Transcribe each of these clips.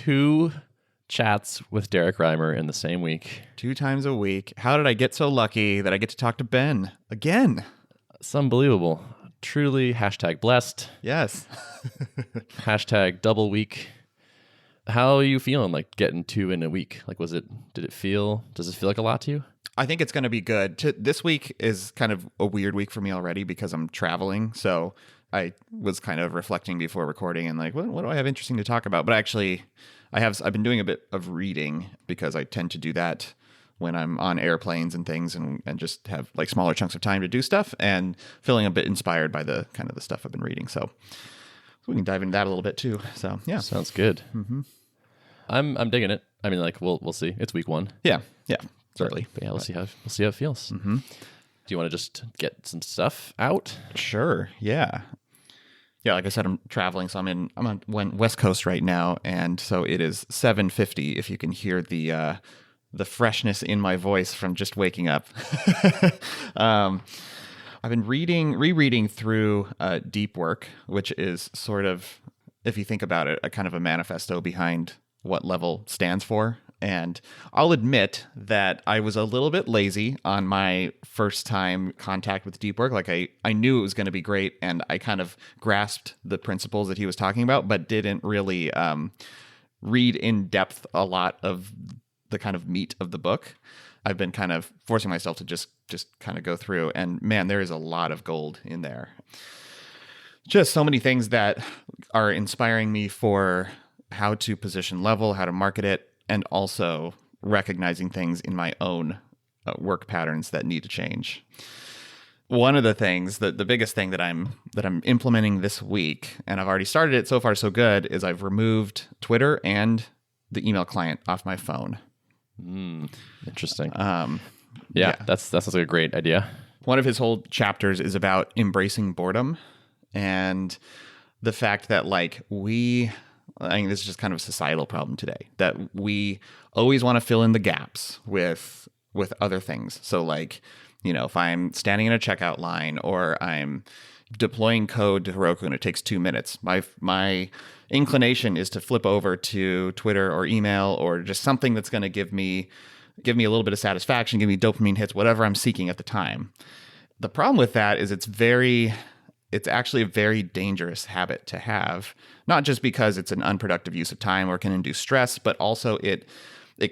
2 chats with Derrick Reimer in the same week. 2 times a week. How did I get so lucky that I get to talk to Ben again? It's unbelievable. Truly #blessed. Yes. #double week. How are you feeling like getting 2 in a week? Like, does it feel like a lot to you? I think it's going to be good. This week is kind of a weird week for me already because I'm traveling. So I was kind of reflecting before recording and like, what do I have interesting to talk about? But actually, I've been doing a bit of reading because I tend to do that when I'm on airplanes and things and just have like smaller chunks of time to do stuff and feeling a bit inspired by the kind of the stuff I've been reading. So we can dive into that a little bit too. So yeah. Sounds good. Mm-hmm. I'm digging it. I mean, like we'll see. It's week 1. Yeah. Certainly. But yeah, we'll see how it feels. Mm-hmm. Do you want to just get some stuff out? Sure. Yeah. Yeah, like I said, I'm traveling, so I'm on West Coast right now, and so it is 7:50. If you can hear the freshness in my voice from just waking up. I've been rereading through Deep Work, which is sort of, if you think about it, a kind of a manifesto behind what level stands for. And I'll admit that I was a little bit lazy on my first time contact with Deep Work. Like I knew it was going to be great, and I kind of grasped the principles that he was talking about, but didn't really read in depth a lot of the kind of meat of the book. I've been kind of forcing myself to just kind of go through, and man, there is a lot of gold in there. Just so many things that are inspiring me for how to position level, how to market it, and also recognizing things in my own work patterns that need to change. One of the things, the biggest thing that I'm implementing this week, and I've already started it, so far so good, is I've removed Twitter and the email client off my phone. Interesting. Yeah, that sounds like a great idea. One of his whole chapters is about embracing boredom and the fact that I think this is just kind of a societal problem today, that we always want to fill in the gaps with other things. So like, if I'm standing in a checkout line or I'm deploying code to Heroku and it takes 2 minutes, my inclination is to flip over to Twitter or email or just something that's going to give me a little bit of satisfaction, give me dopamine hits, whatever I'm seeking at the time. The problem with that is it's actually a very dangerous habit to have, not just because it's an unproductive use of time or can induce stress, but also it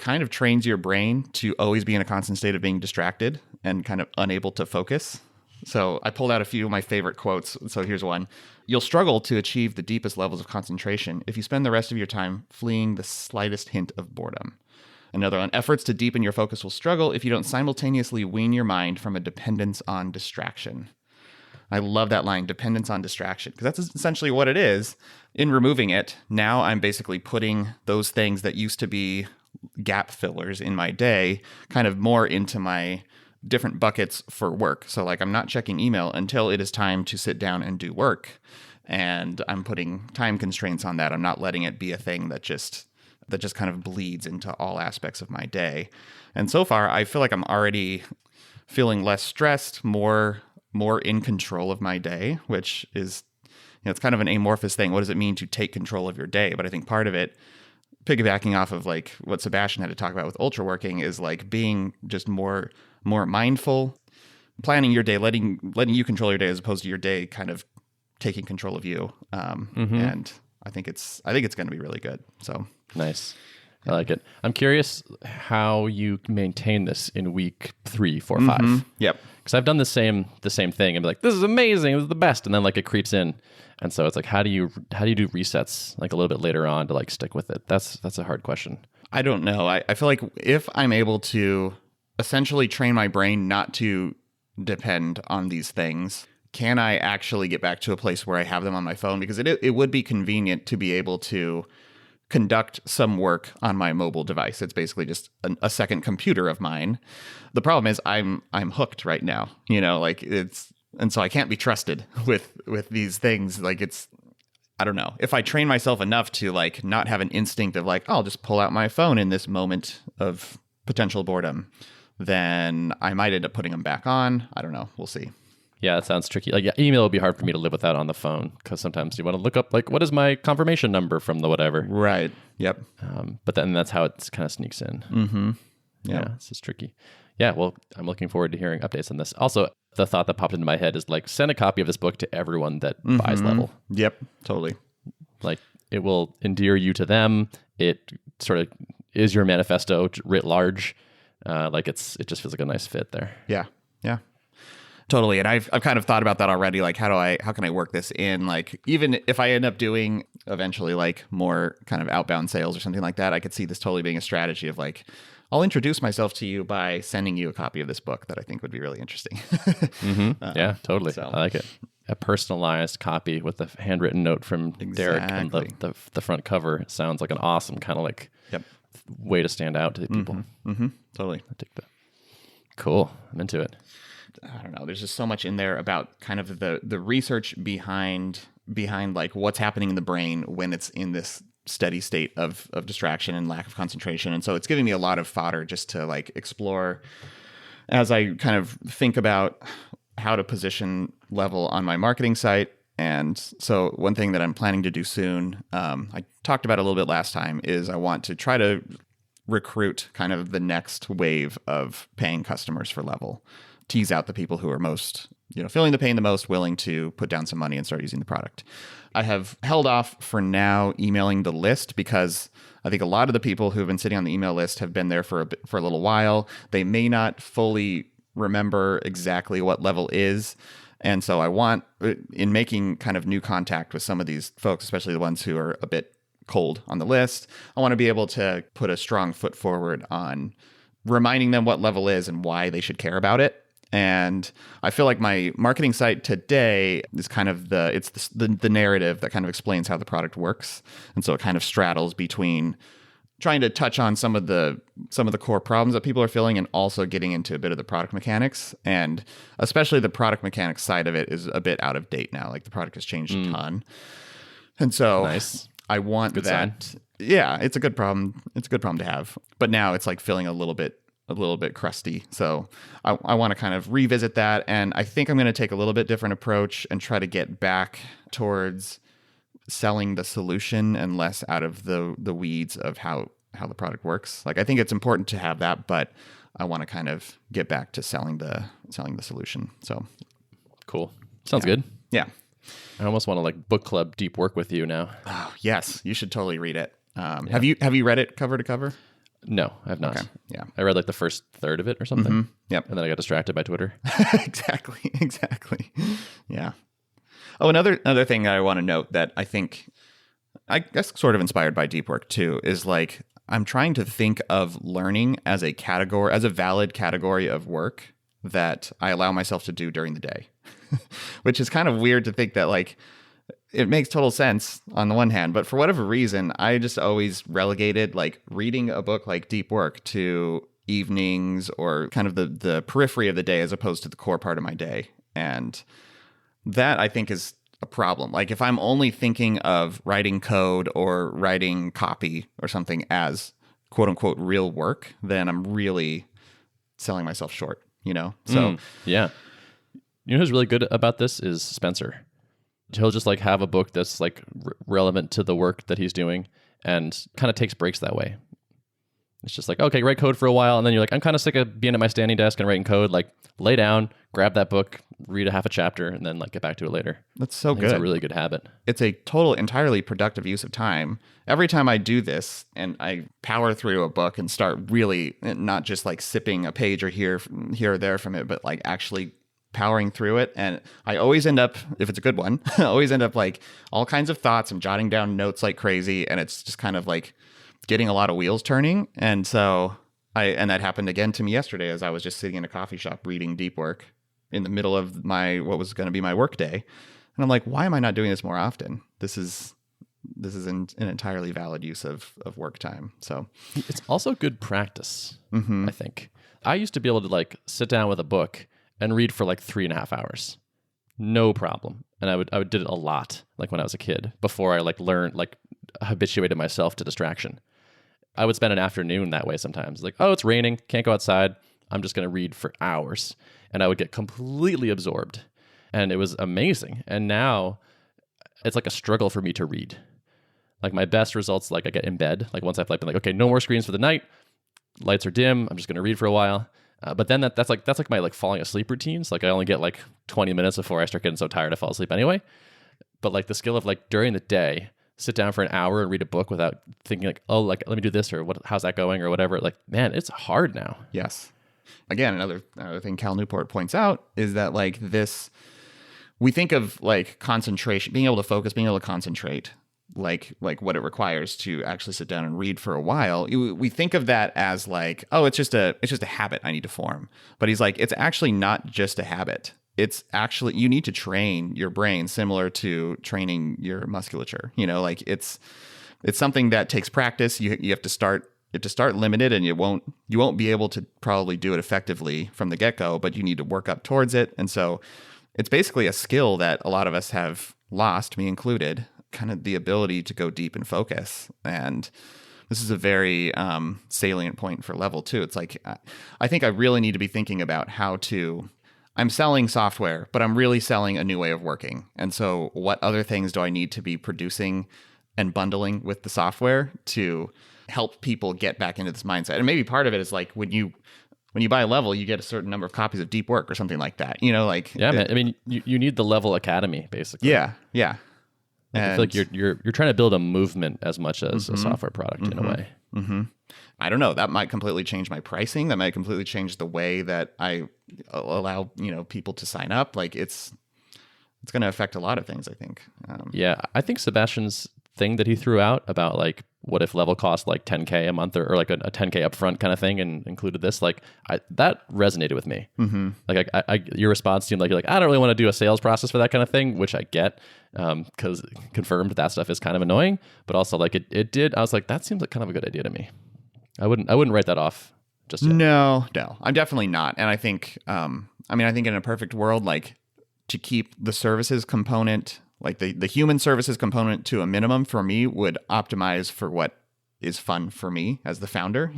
kind of trains your brain to always be in a constant state of being distracted and kind of unable to focus. So I pulled out a few of my favorite quotes. So here's one. You'll struggle to achieve the deepest levels of concentration if you spend the rest of your time fleeing the slightest hint of boredom. Another one. Efforts to deepen your focus will struggle if you don't simultaneously wean your mind from a dependence on distraction. I love that line, dependence on distraction, because that's essentially what it is. In removing it, now I'm basically putting those things that used to be gap fillers in my day kind of more into my different buckets for work. So like I'm not checking email until it is time to sit down and do work. And I'm putting time constraints on that. I'm not letting it be a thing that just kind of bleeds into all aspects of my day. And so far, I feel like I'm already feeling less stressed, more in control of my day, which is, it's kind of an amorphous thing. What does it mean to take control of your day? But I think part of it, piggybacking off of like what Sebastian had to talk about with ultra working, is like being just more mindful, planning your day, letting you control your day as opposed to your day kind of taking control of you. And I think it's going to be really good. So nice. I like it. I'm curious how you maintain this in week 3, 4, 5. Yep. Because I've done the same thing and be like, this is amazing, it was the best, and then like it creeps in, and so it's like, how do you do resets like a little bit later on to like stick with it? That's a hard question. I don't know. I feel like if I'm able to essentially train my brain not to depend on these things, can I actually get back to a place where I have them on my phone? Because it would be convenient to be able to conduct some work on my mobile device. It's basically just a second computer of mine. The problem is I'm hooked right now, and so I can't be trusted with these things. Like I don't know. If I train myself enough to like not have an instinct of like, I'll just pull out my phone in this moment of potential boredom, then I might end up putting them back on. I don't know. We'll see. Yeah, that sounds tricky. Like, yeah, email would be hard for me to live without on the phone because sometimes you want to look up, like, what is my confirmation number from the whatever. Right. Yep. But then that's how it kind of sneaks in. Mm-hmm. Yeah, this is tricky. Yeah, well, I'm looking forward to hearing updates on this. Also, the thought that popped into my head is like, send a copy of this book to everyone that buys Level. Yep, totally. Like, it will endear you to them. It sort of is your manifesto writ large. Like, it just feels like a nice fit there. Yeah. Totally. And I've kind of thought about that already. Like, how can I work this in? Like, even if I end up doing eventually like more kind of outbound sales or something like that, I could see this totally being a strategy of like, I'll introduce myself to you by sending you a copy of this book that I think would be really interesting. Yeah, totally. So. I like it. A personalized copy with a handwritten note from Derrick and the front cover sounds like an awesome kind of like way to stand out to the people. Totally. I take that. Cool. I'm into it. I don't know. There's just so much in there about kind of the research behind like what's happening in the brain when it's in this steady state of distraction and lack of concentration. And so it's giving me a lot of fodder just to like explore as I kind of think about how to position Level on my marketing site. And so one thing that I'm planning to do soon, I talked about a little bit last time, is I want to try to recruit kind of the next wave of paying customers for Level. Tease out the people who are most, feeling the pain the most, willing to put down some money and start using the product. I have held off for now emailing the list because I think a lot of the people who have been sitting on the email list have been there for a little while. They may not fully remember exactly what Level is. And so I want, in making kind of new contact with some of these folks, especially the ones who are a bit cold on the list, I want to be able to put a strong foot forward on reminding them what Level is and why they should care about it. And I feel like my marketing site today is kind of the narrative that kind of explains how the product works. And so it kind of straddles between trying to touch on some of the core problems that people are feeling and also getting into a bit of the product mechanics. And especially the product mechanics side of it is a bit out of date now. Like the product has changed a ton. And so nice. I want good that. Sign. Yeah, it's a good problem. It's a good problem to have. But now it's like feeling a little bit crusty. So I want to kind of revisit that. And I think I'm going to take a little bit different approach and try to get back towards selling the solution and less out of the weeds of how the product works. Like, I think it's important to have that, but I want to kind of get back to selling the solution. So cool. Sounds good. Yeah. I almost want to like book club deep work with you now. Oh, yes. You should totally read it. Have you read it cover to cover? No, I have not. Okay. Yeah. I read like the first third of it or something. Mm-hmm. Yep. And then I got distracted by Twitter. Exactly. Yeah. Oh, another thing I want to note that I think, I guess sort of inspired by deep work too, is like, I'm trying to think of learning as a valid category of work that I allow myself to do during the day, which is kind of weird to think that like, it makes total sense on the one hand, but for whatever reason, I just always relegated like reading a book like Deep Work to evenings or kind of the periphery of the day as opposed to the core part of my day. And that I think is a problem. Like if I'm only thinking of writing code or writing copy or something as quote unquote real work, then I'm really selling myself short, So yeah. Who's really good about this is Spencer. He'll just like have a book that's like relevant to the work that he's doing and kind of takes breaks that way. It's just like, okay, write code for a while. And then you're like, I'm kind of sick of being at my standing desk and writing code. Like lay down, grab that book, read a half a chapter, and then like get back to it later. That's so good. It's a really good habit. It's a entirely productive use of time. Every time I do this and I power through a book and start really not just like sipping a page or here or there from it, but like actually powering through it. And I always end up, if it's a good one, I always end up like all kinds of thoughts. I'm jotting down notes like crazy. And it's just kind of like getting a lot of wheels turning. And so and that happened again to me yesterday as I was just sitting in a coffee shop reading Deep Work in the middle of what was going to be my work day. And I'm like, why am I not doing this more often? This is an entirely valid use of work time. So it's also good practice, I think. I used to be able to like sit down with a book and read for like 3.5 hours. No problem. And I would did it a lot, like when I was a kid, before I like learned, like habituated myself to distraction. I would spend an afternoon that way sometimes. Like, oh, it's raining, can't go outside. I'm just going to read for hours. And I would get completely absorbed. and it was amazing. And now it's like a struggle for me to read. Like my best results, like I get in bed, like once I've like been like, okay, no more screens for the night, lights are dim, I'm just going to read for a while. But then that's like my like falling asleep routines. Like I only get like 20 minutes before I start getting so tired I fall asleep anyway. But like the skill of like during the day, sit down for an hour and read a book without thinking like, oh, like let me do this or how's that going or whatever. Like, man, it's hard now. Yes. Again, another thing Cal Newport points out is that like this, we think of like concentration, being able to focus, being able to concentrate, like what it requires to actually sit down and read for a while. We think of that as like, oh, it's just a habit I need to form. But he's like, it's actually not just a habit. It's actually, you need to train your brain similar to training your musculature. You know, like it's something that takes practice. You have to start limited, and you won't be able to probably do it effectively from the get-go, but you need to work up towards it. And so it's basically a skill that a lot of us have lost, me included, kind of the ability to go deep and focus. And this is a very salient point for level 2. It's like, I think I really need to be thinking about how to, I'm selling software, but I'm really selling a new way of working. And so what other things do I need to be producing and bundling with the software to help people get back into this mindset? And maybe part of it is like when you buy a level, you get a certain number of copies of Deep Work or something like that. You know, like yeah, man. I mean, you need the level academy basically. Yeah. Like I feel like you're trying to build a movement as much as a software product in a way. Mm-hmm. I don't know. That might completely change my pricing. That might completely change the way that I allow people to sign up. Like it's going to affect a lot of things, I think. Yeah, I think Sebastian's thing that he threw out about like what if level cost like $10K a month or like a $10K upfront kind of thing and included this, like that resonated with me. Mm-hmm. Like your response seemed like you're like, I don't really want to do a sales process for that kind of thing, which I get because confirmed that stuff is kind of annoying, but also like it did. I was like, that seems like kind of a good idea to me. I wouldn't write that off just yet. No, I'm definitely not. And I think, I think in a perfect world, like to keep the services component, like the human services component to a minimum for me would optimize for what is fun for me as the founder,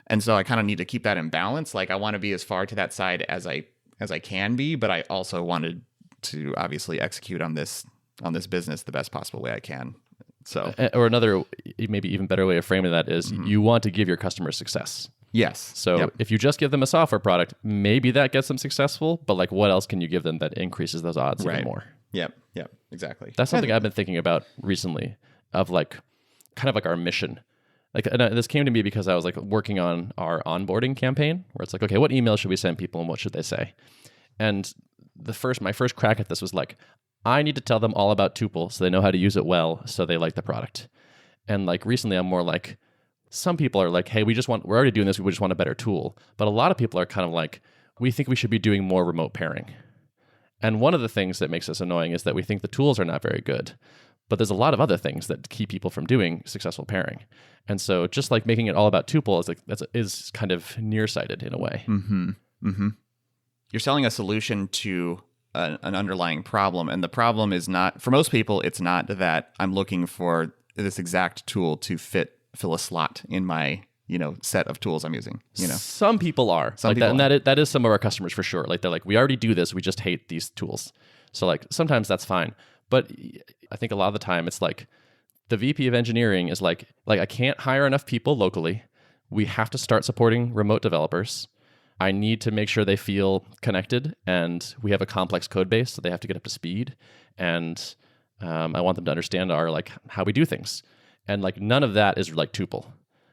And so I kind of need to keep that in balance. Like I want to be as far to that side as I can be, but I also wanted to obviously execute on this business the best possible way I can. So, or another maybe even better way of framing that is you want to give your customers success. Yes. So if you just give them a software product, maybe that gets them successful, but like what else can you give them that increases those odds even more? Yep, exactly. That's something I've been thinking about recently of like kind of like our mission. Like this came to me because I was like working on our onboarding campaign where it's like, okay, what email should we send people and what should they say? And my first crack at this was like, I need to tell them all about Tuple so they know how to use it well, so they like the product. And like recently I'm more like, some people are like, hey, we're already doing this, we just want a better tool. But a lot of people are kind of like, we think we should be doing more remote pairing. And one of the things that makes us annoying is that we think the tools are not very good. But there's a lot of other things that keep people from doing successful pairing. And so just like making it all about Tuple is kind of nearsighted in a way. Mm-hmm. Mm-hmm. You're selling a solution to an underlying problem. And the problem is not, for most people, it's not that I'm looking for this exact tool to fill a slot in my set of tools I'm using. Some people are some like people that, and that is some of our customers for sure. Like they're like, we already do this, we just hate these tools. So like sometimes that's fine, but I think a lot of the time it's like the VP of engineering is like I can't hire enough people locally. We have to start supporting remote developers. I need to make sure they feel connected, and we have a complex code base, so they have to get up to speed. And I want them to understand our like how we do things. And like none of that is like Tuple.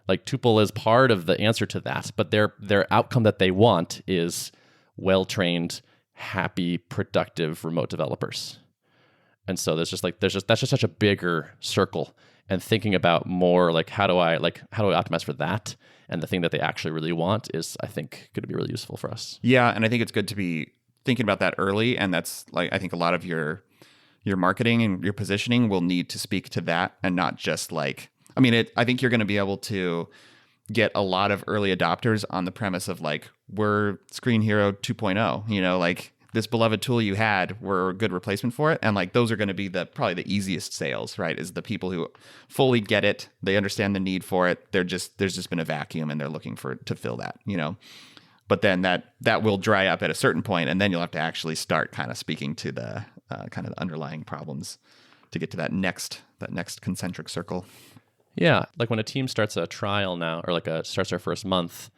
Like Tuple is part of the answer to that, but their outcome that they want is well-trained, happy, productive remote developers. And so that's just such a bigger circle. And thinking about more like how do I optimize for that? And the thing that they actually really want is, I think, going to be really useful for us. Yeah, and I think it's good to be thinking about that early. And that's like, I think a lot of your marketing and your positioning will need to speak to that, and not just like, I think you're going to be able to get a lot of early adopters on the premise of like, we're Screen Hero 2.0, like this beloved tool you had, we're a good replacement for it. And like, those are going to be probably the easiest sales, right? Is the people who fully get it. They understand the need for it. There's just been a vacuum and they're looking to fill that, but then that will dry up at a certain point, and then you'll have to actually start kind of speaking to the kind of the underlying problems to get to that next concentric circle. Yeah, like when a team starts a trial now, or like starts their first month,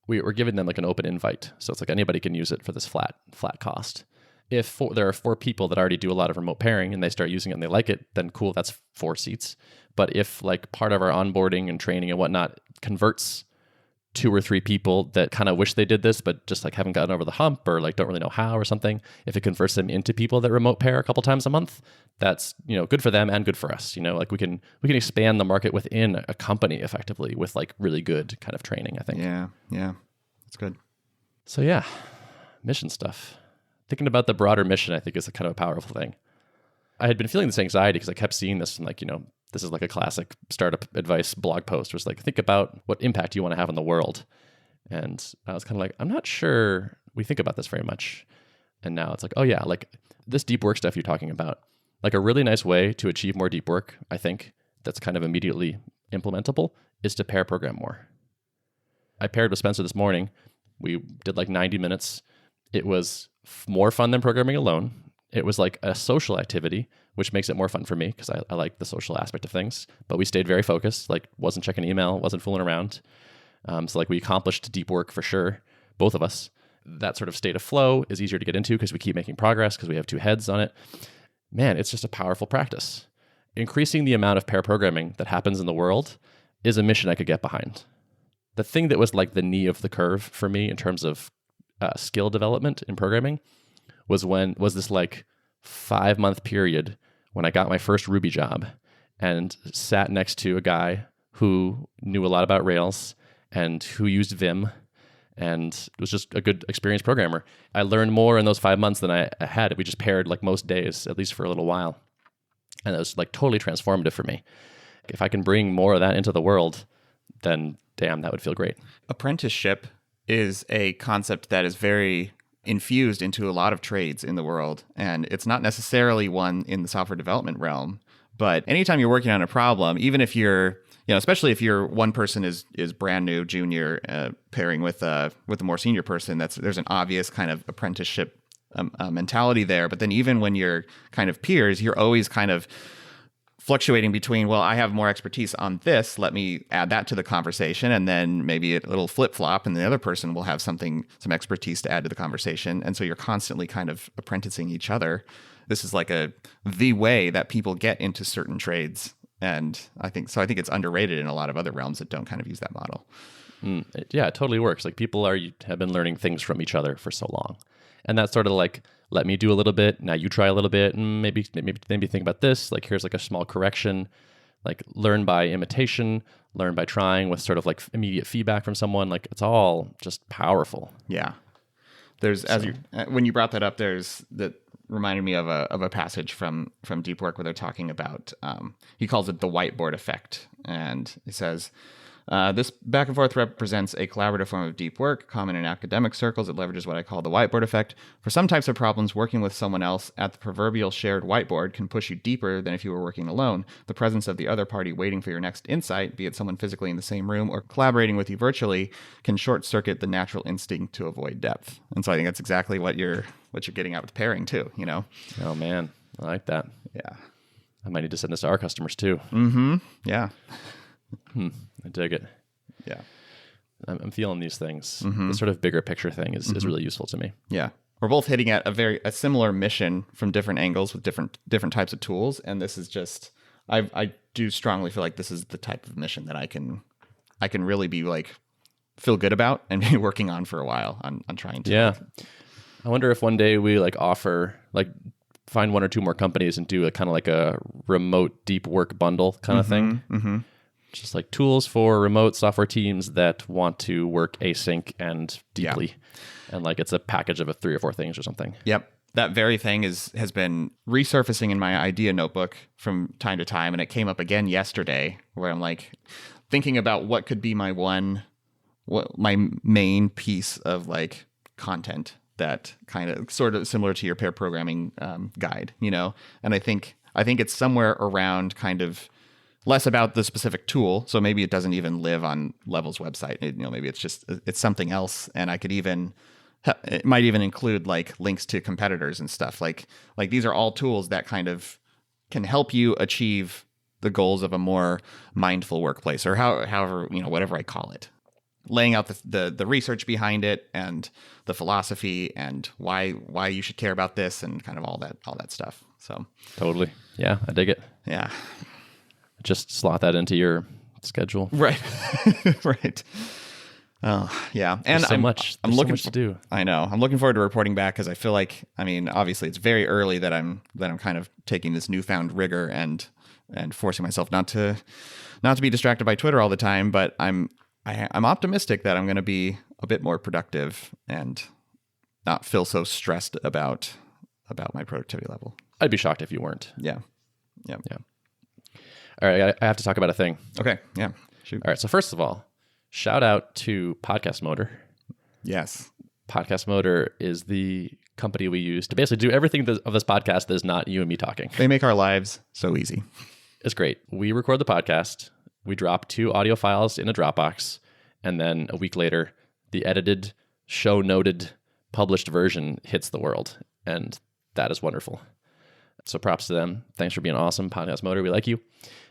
we're giving them like an open invite. So it's like anybody can use it for this flat cost. If there are 4 people that already do a lot of remote pairing and they start using it and they like it, then cool, that's 4 seats. But if like part of our onboarding and training and whatnot converts 2 or 3 people that kind of wish they did this, but just like haven't gotten over the hump or like don't really know how or something, if it converts them into people that remote pair a couple times a month, that's, good for them and good for us. Like we can expand the market within a company effectively with like really good kind of training, I think. Yeah. That's good. So yeah, mission stuff. Thinking about the broader mission, I think, is a kind of a powerful thing. I had been feeling this anxiety because I kept seeing this and like, this is like a classic startup advice blog post where it's like, think about what impact you want to have on the world. And I was kind of like, I'm not sure we think about this very much. And now it's like, oh yeah, like this deep work stuff you're talking about, like a really nice way to achieve more deep work, I think, that's kind of immediately implementable is to pair program more. I paired with Spencer this morning. We did like 90 minutes. It was more fun than programming alone. It was like a social activity, which makes it more fun for me because I like the social aspect of things. But we stayed very focused, like wasn't checking email, wasn't fooling around. So like we accomplished deep work for sure, both of us. That sort of state of flow is easier to get into because we keep making progress because we have 2 heads on it. Man, it's just a powerful practice. Increasing the amount of pair programming that happens in the world is a mission I could get behind. The thing that was like the knee of the curve for me in terms of skill development in programming was this like 5-month period when I got my first Ruby job and sat next to a guy who knew a lot about Rails and who used Vim and was just a good experienced programmer. I learned more in those 5 months than I had. We just paired like most days, at least for a little while. And it was like totally transformative for me. If I can bring more of that into the world, then damn, that would feel great. Apprenticeship is a concept that is very infused into a lot of trades in the world. And it's not necessarily one in the software development realm. But anytime you're working on a problem, even if you're, especially if you're one person is brand new, junior, pairing with a more senior person, there's an obvious kind of apprenticeship mentality there. But then even when you're kind of peers, you're always kind of fluctuating between, well, I have more expertise on this, let me add that to the conversation, and then maybe a little flip-flop, and the other person will have some expertise to add to the conversation. And so you're constantly kind of apprenticing each other. This is like the way that people get into certain trades. And I think it's underrated in a lot of other realms that don't kind of use that model. It totally works. Like people have been learning things from each other for so long. And that's sort of like, let me do a little bit, now you try a little bit, and maybe think about this. Like here's like a small correction. Like learn by imitation, learn by trying with sort of like immediate feedback from someone. Like it's all just powerful. Yeah. When you brought that up, that reminded me of a passage from Deep Work where they're talking about, he calls it the whiteboard effect. And he says, this back and forth represents a collaborative form of deep work, common in academic circles. It leverages what I call the whiteboard effect. For some types of problems, working with someone else at the proverbial shared whiteboard can push you deeper than if you were working alone. The presence of the other party waiting for your next insight, be it someone physically in the same room or collaborating with you virtually, can short-circuit the natural instinct to avoid depth. And so I think that's exactly what you're getting at with pairing too, Oh man, I like that. Yeah. I might need to send this to our customers too. Mm-hmm. Yeah. I dig it. Yeah. I'm feeling these things. Mm-hmm. The sort of bigger picture thing is really useful to me. Yeah. We're both hitting at a similar mission from different angles with different types of tools. And this is just, I do strongly feel like this is the type of mission that I can really be like, feel good about and be working on for a while on trying to. Yeah. I wonder if one day we like offer, like find 1 or 2 more companies and do a kind of like a remote deep work bundle kind of thing. Mm-hmm. Just like tools for remote software teams that want to work async and deeply. Yeah. And like it's a package of 3 or 4 things or something. Yep. That very thing has been resurfacing in my idea notebook from time to time. And it came up again yesterday where I'm like thinking about what could be my main piece of like content that kind of sort of similar to your pair programming guide, And I think it's somewhere around kind of less about the specific tool. So maybe it doesn't even live on Level's website. Maybe it's something else. And I could even, it might even include like links to competitors and stuff. Like these are all tools that kind of can help you achieve the goals of a more mindful workplace, or however, whatever I call it. Laying out the research behind it and the philosophy and why you should care about this and kind of all that stuff. So totally. Yeah, I dig it. Yeah. Just slot that into your schedule. Right. Right. Oh, yeah. And I'm looking to do. I know. I'm looking forward to reporting back because I feel like, obviously it's very early that I'm kind of taking this newfound rigor and forcing myself not to be distracted by Twitter all the time, but I'm optimistic that I'm going to be a bit more productive and not feel so stressed about my productivity level. I'd be shocked if you weren't. Yeah. Yeah. All right. I have to talk about a thing. Okay. Yeah. Shoot. All right. So first of all, shout out to Podcast Motor. Yes. Podcast Motor is the company we use to basically do everything of this podcast that is not you and me talking. They make our lives so easy. It's great. We record the podcast. We drop 2 audio files in a Dropbox, and then a week later, the edited, show-noted, published version hits the world, and that is wonderful. So props to them. Thanks for being awesome, Podcast Motor. We like you.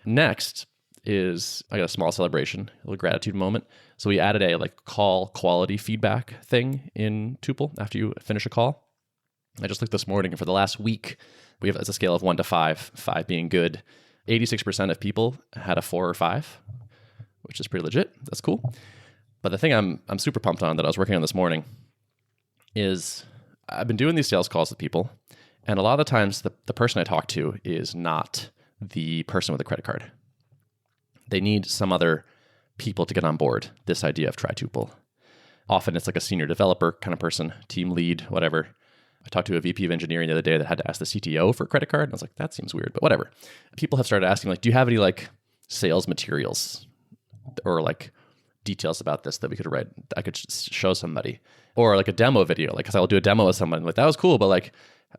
Next is, I got a small celebration, a little gratitude moment. So we added a call quality feedback thing in Tuple after you finish a call. I just looked this morning, and for the last week, we have, it's a scale of 1 to 5, 5 being good. 86% of people had a 4 or 5, which is pretty legit. That's cool. But the thing I'm super pumped on that I was working on this morning is I've been doing these sales calls with people, and a lot of the times the person I talk to is not the person with a credit card. They need some other people to get on board this idea of try Tuple. Often it's like a senior developer kind of person, team lead, whatever. I talked to a VP of engineering the other day that had to ask the CTO for a credit card. And I was like, that seems weird, but whatever. People have started asking, do you have any sales materials or details about this that we could write, I could show somebody, or a demo video, because I will do a demo with someone. That was cool, but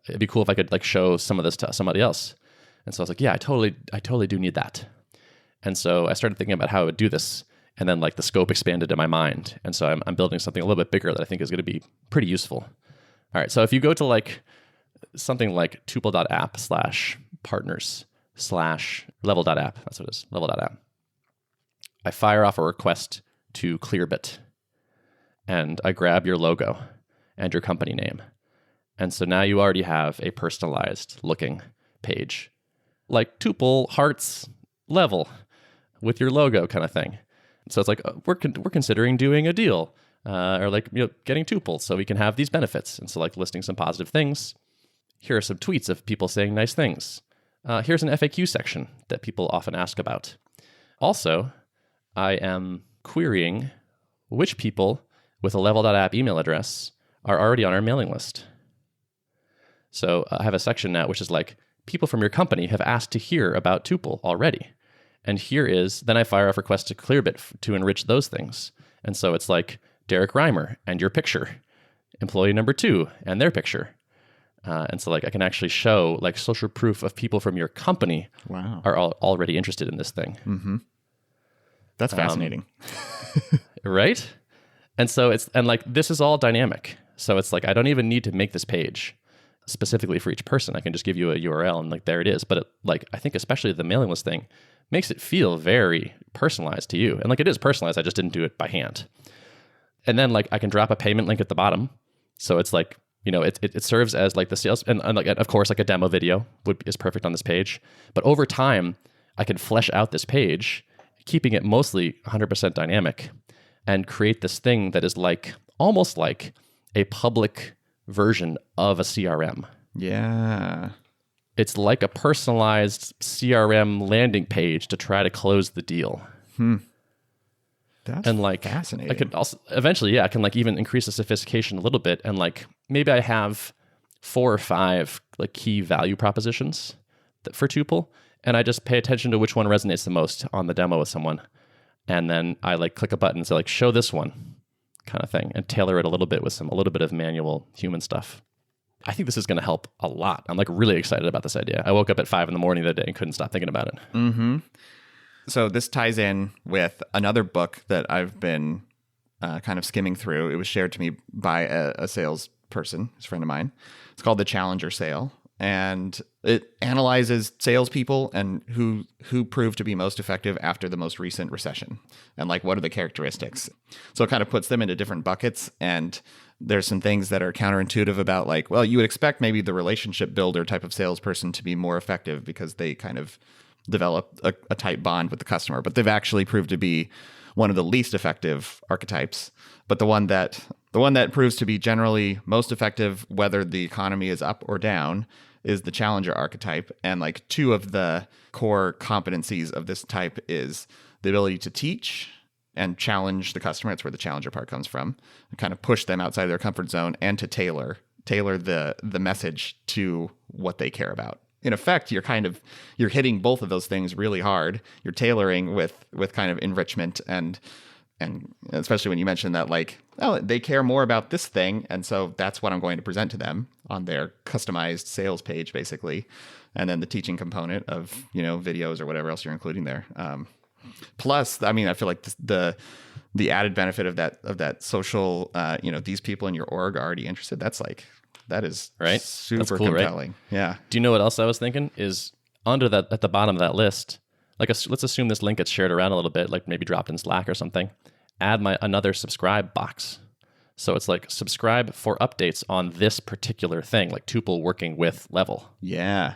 it'd be cool if I could show some of this to somebody else. And so I was like, yeah, I totally do need that. And so I started thinking about how I would do this, and then the scope expanded in my mind. And so I'm building something a little bit bigger that I think is going to be pretty useful. All right, so if you go to something like tuple.app/partners/level.app, that's what it is, level.app. I fire off a request to Clearbit, and I grab your logo and your company name. And so now you already have a personalized looking page, like Tuple Hearts Level with your logo kind of thing. So it's we're considering doing a deal. Or getting Tuple so we can have these benefits. And so listing some positive things. Here are some tweets of people saying nice things. Here's an FAQ section that people often ask about. Also, I am querying which people with a level.app email address are already on our mailing list. So I have a section now which is people from your company have asked to hear about Tuple already. And here is, then I fire off requests to Clearbit to enrich those things. And so it's Derrick Reimer and your picture, employee number 2 and their picture. And so I can actually show social proof of people from your company are already interested in this thing. Mm-hmm. That's fascinating. Right? And so this is all dynamic. So it's I don't even need to make this page specifically for each person. I can just give you a URL and there it is. But I think especially the mailing list thing makes it feel very personalized to you. And it is personalized. I just didn't do it by hand. And then I can drop a payment link at the bottom. So it's it serves as the sales, and of course a demo video is perfect on this page. But over time, I can flesh out this page, keeping it mostly 100% dynamic, and create this thing that is almost like a public version of a CRM. Yeah. It's like a personalized CRM landing page to try to close the deal. That's fascinating. I could also eventually, I can even increase the sophistication a little bit, and maybe I have 4 or 5 key value propositions for Tuple, and I just pay attention to which one resonates the most on the demo with someone, and then I click a button and say show this one kind of thing, and tailor it a little bit with a little bit of manual human stuff. I think this is going to help a lot. I'm really excited about this idea. I woke up at 5 a.m. the other day and couldn't stop thinking about it. Mm-hmm. So this ties in with another book that I've been kind of skimming through. It was shared to me by a salesperson, a friend of mine. It's called The Challenger Sale. And it analyzes salespeople and who proved to be most effective after the most recent recession, and like what are the characteristics. So it kind of puts them into different buckets. And there's some things that are counterintuitive about, like, well, you would expect maybe the relationship builder type of salesperson to be more effective because they kind of develop a tight bond with the customer, but they've actually proved to be one of the least effective archetypes. But the one that proves to be generally most effective, whether the economy is up or down, is the challenger archetype. And like two of the core competencies of this type is the ability to teach and challenge the customer. That's where the challenger part comes from, and kind of push them outside their comfort zone, and to tailor the message to what they care about. In effect, you're hitting both of those things really hard. You're tailoring with kind of enrichment, and especially when you mention that, like, oh, they care more about this thing, and so that's what I'm going to present to them on their customized sales page, basically. And then the teaching component of, videos or whatever else you're including there. Plus, I mean, I feel like the added benefit of that social, these people in your org are already interested. That is right. Super That's cool, compelling. Right? Yeah. Do you know what else I was thinking? Is under that, at the bottom of that list, like let's assume this link gets shared around a little bit, like maybe dropped in Slack or something. Add another subscribe box. So it's like subscribe for updates on this particular thing, like Tuple working with Level. Yeah.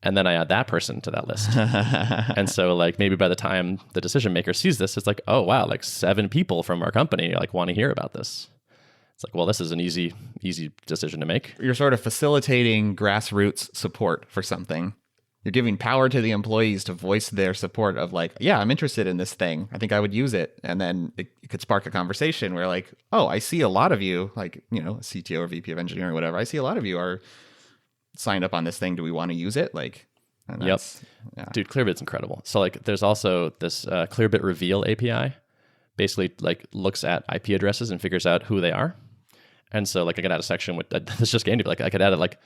And then I add that person to that list. And so like maybe by the time the decision maker sees this, it's like, oh wow, like 7 people from our company like want to hear about this. It's like, well, this is an easy decision to make. You're sort of facilitating grassroots support for something. You're giving power to the employees to voice their support of, like, yeah, I'm interested in this thing. I think I would use it. And then it could spark a conversation where, like, oh, I see a lot of you, like, a CTO or VP of engineering or whatever. I see a lot of you are signed up on this thing. Do we want to use it? Like, and yep. Yeah. Dude, Clearbit's incredible. So like there's also this Clearbit Reveal API, basically like looks at IP addresses and figures out who they are. And so like I could add a section with, this just gained, like I could add it like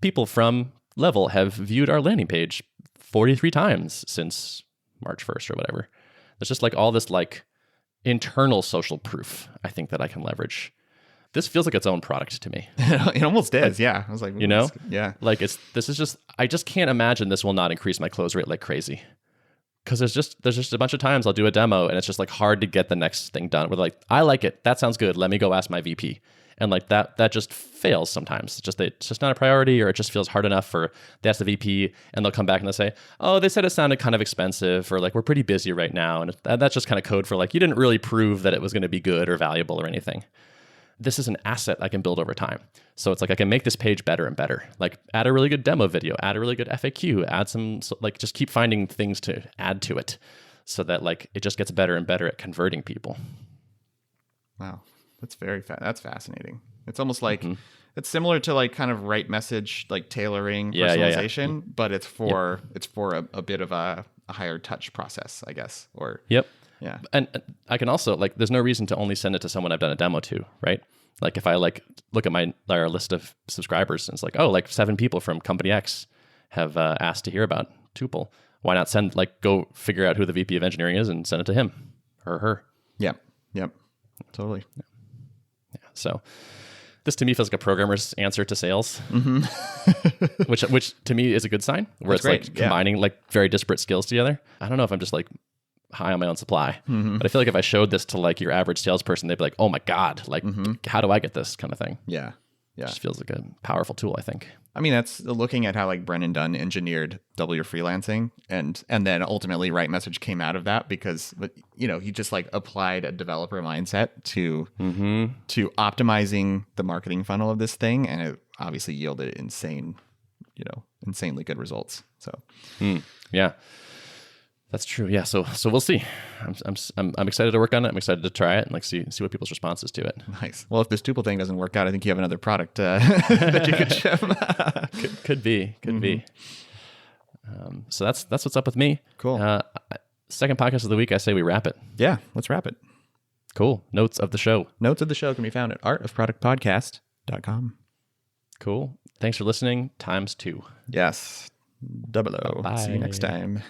people from Level have viewed our landing page 43 times since March 1st or whatever. There's just like all this like internal social proof, I think, that I can leverage. This feels like its own product to me. It almost is, like, yeah. I was like, yeah. Like I just can't imagine this will not increase my close rate like crazy. Because there's just a bunch of times I'll do a demo and it's just like hard to get the next thing done. We're like, I like it. That sounds good. Let me go ask my VP. And like that just fails sometimes. It's just not a priority, or it just feels hard enough for they ask the VP and they'll come back and they'll say, oh, they said it sounded kind of expensive, or like we're pretty busy right now. And that's just kind of code for like, you didn't really prove that it was going to be good or valuable or anything. This is an asset I can build over time. So it's like I can make this page better and better. Like add a really good demo video, add a really good FAQ, add some, like just keep finding things to add to it so that like it just gets better and better at converting people. Wow. That's that's fascinating. It's almost like it's similar to like kind of right message, like tailoring, personalization, but it's for a bit of a higher touch process, I guess. Or yep. Yeah. And I can also like, there's no reason to only send it to someone I've done a demo to, right? Like if I like look at our list of subscribers and it's like, oh, like 7 people from company X have asked to hear about Tuple. Why not go figure out who the VP of engineering is and send it to him or her? Yep. Totally. Yeah. So this to me feels like a programmer's answer to sales, which to me is a good sign, where it's like combining like very disparate skills together. I don't know if I'm just like high on my own supply, but I feel like if I showed this to like your average salesperson, they'd be like, oh my God, like how do I get this kind of thing? Yeah. It just feels like a powerful tool, I think. I mean, that's looking at how like Brennan Dunn engineered Double Your Freelancing, and then ultimately Right Message came out of that because he just like applied a developer mindset to optimizing the marketing funnel of this thing, and it obviously yielded insanely good results. So yeah. That's true. Yeah. So we'll see. I'm excited to work on it. I'm excited to try it and like see what people's responses to it. Nice. Well, if this Tuple thing doesn't work out, I think you have another product that you could ship. Could be. So that's what's up with me. Cool. Second podcast of the week. I say we wrap it. Yeah. Let's wrap it. Cool. Notes of the show. Notes of the show can be found at artofproductpodcast.com. Cool. Thanks for listening. ×2. Yes. 00. Bye. See you next time.